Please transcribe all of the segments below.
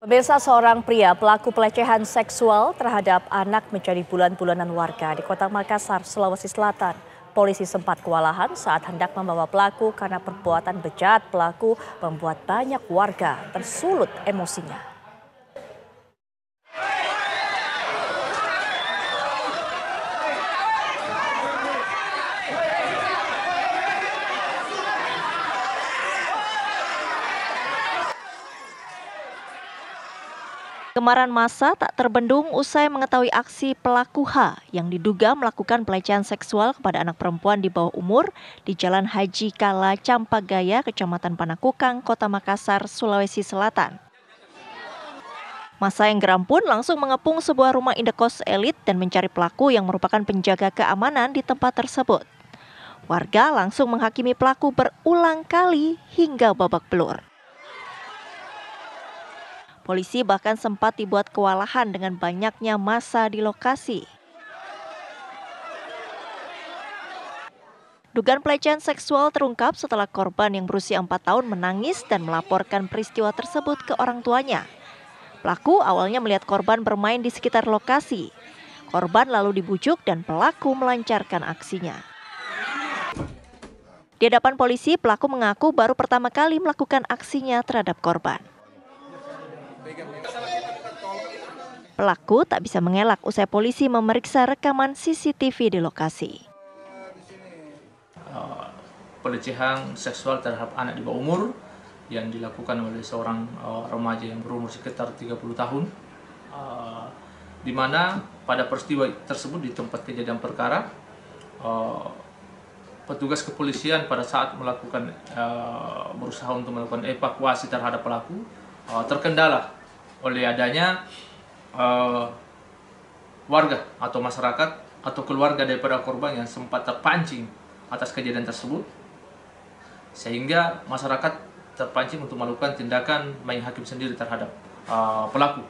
Pemirsa, seorang pria pelaku pelecehan seksual terhadap anak menjadi bulan-bulanan warga di Kota Makassar, Sulawesi Selatan. Polisi sempat kewalahan saat hendak membawa pelaku karena perbuatan bejat pelaku membuat banyak warga tersulut emosinya. Kemarahan massa tak terbendung usai mengetahui aksi pelaku H yang diduga melakukan pelecehan seksual kepada anak perempuan di bawah umur di Jalan Haji Kala Campagaya, Kecamatan Panakukang, Kota Makassar, Sulawesi Selatan. Massa yang geram pun langsung mengepung sebuah rumah indekos elit dan mencari pelaku yang merupakan penjaga keamanan di tempat tersebut. Warga langsung menghakimi pelaku berulang kali hingga babak belur. Polisi bahkan sempat dibuat kewalahan dengan banyaknya massa di lokasi. Dugaan pelecehan seksual terungkap setelah korban yang berusia 4 tahun menangis dan melaporkan peristiwa tersebut ke orang tuanya. Pelaku awalnya melihat korban bermain di sekitar lokasi. Korban lalu dibujuk dan pelaku melancarkan aksinya. Di hadapan polisi, pelaku mengaku baru pertama kali melakukan aksinya terhadap korban. Pelaku tak bisa mengelak usai polisi memeriksa rekaman CCTV di lokasi. Pelecehan seksual terhadap anak di bawah umur yang dilakukan oleh seorang remaja yang berumur sekitar 30 tahun, di mana pada peristiwa tersebut di tempat kejadian perkara, petugas kepolisian pada saat berusaha untuk melakukan evakuasi terhadap pelaku terkendala oleh adanya warga atau masyarakat atau keluarga daripada korban yang sempat terpancing atas kejadian tersebut, sehingga masyarakat terpancing untuk melakukan tindakan main hakim sendiri terhadap pelaku.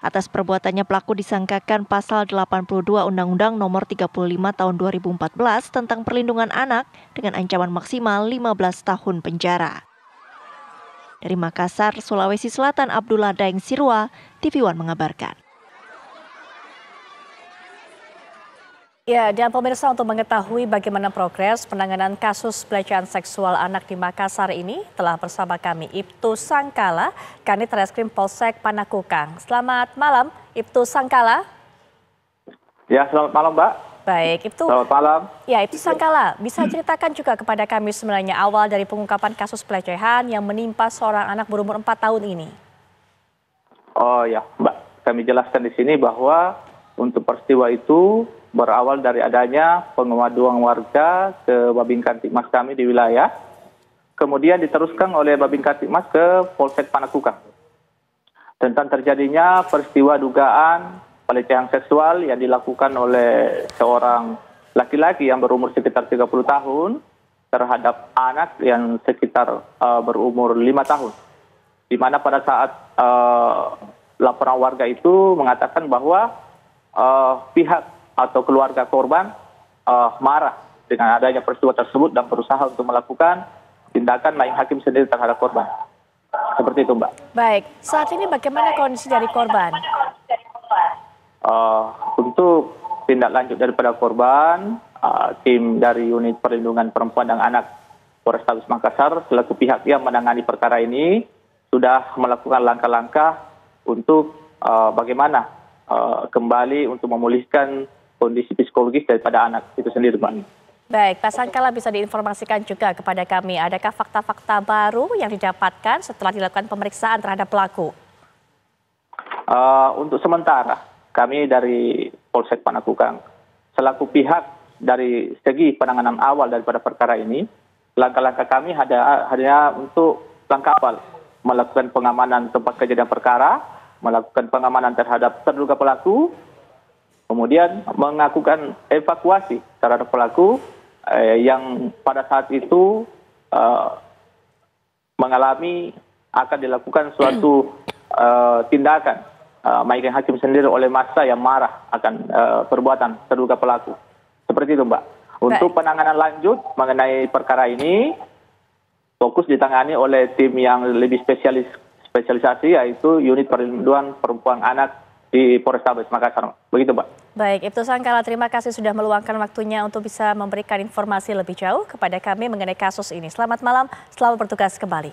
Atas perbuatannya pelaku disangkakan pasal 82 Undang-Undang Nomor 35 Tahun 2014 tentang perlindungan anak dengan ancaman maksimal 15 tahun penjara. Dari Makassar, Sulawesi Selatan, Abdullah Daeng Sirwa, TV One mengabarkan. Ya, dan pemirsa, untuk mengetahui bagaimana progres penanganan kasus pelecehan seksual anak di Makassar ini, telah bersama kami Ibtu Sangkala, Kanit Reskrim Polsek Panakukang. Selamat malam, Ibtu Sangkala. Ya, selamat malam, Mbak. Baik, Ibtu. Selamat malam. Ya, Ibtu Sangkala, bisa ceritakan juga kepada kami sebenarnya awal dari pengungkapan kasus pelecehan yang menimpa seorang anak berumur 4 tahun ini? Oh ya, Mbak. Kami jelaskan di sini bahwa untuk peristiwa itu berawal dari adanya pengaduan warga ke Babin Kamtibmas kami di wilayah, kemudian diteruskan oleh Babin Kamtibmas ke Polsek Panakukang tentang terjadinya peristiwa dugaan pelecehan seksual yang dilakukan oleh seorang laki-laki yang berumur sekitar 30 tahun terhadap anak yang sekitar berumur 5 tahun. Di mana pada saat laporan warga itu mengatakan bahwa pihak atau keluarga korban marah dengan adanya peristiwa tersebut dan berusaha untuk melakukan tindakan main hakim sendiri terhadap korban. Seperti itu, Mbak. Baik, saat ini bagaimana kondisi dari korban? Untuk tindak lanjut daripada korban, tim dari Unit Perlindungan Perempuan dan Anak Polrestabes Makassar selaku pihak yang menangani perkara ini sudah melakukan langkah-langkah untuk bagaimana kembali untuk memulihkan kondisi psikologis daripada anak itu sendiri, Pak. Baik, Pak Sangkala, bisa diinformasikan juga kepada kami, adakah fakta-fakta baru yang didapatkan setelah dilakukan pemeriksaan terhadap pelaku? Untuk sementara, kami dari Polsek Panakukang, selaku pihak dari segi penanganan awal daripada perkara ini, langkah-langkah kami hanya untuk langkah awal, melakukan pengamanan tempat kejadian perkara, melakukan pengamanan terhadap terduga pelaku, kemudian melakukan evakuasi terhadap pelaku yang pada saat itu mengalami akan dilakukan suatu tindakan main hakim sendiri oleh massa yang marah akan perbuatan terduga pelaku. Seperti itu, Mbak. Untuk penanganan lanjut mengenai perkara ini, fokus ditangani oleh tim yang lebih spesialisasi yaitu Unit Perlindungan Perempuan Anak di Polrestabes Makassar. Begitu, Mbak. Baik, Ibtu Sangkala, terima kasih sudah meluangkan waktunya untuk bisa memberikan informasi lebih jauh kepada kami mengenai kasus ini. Selamat malam, selamat bertugas kembali.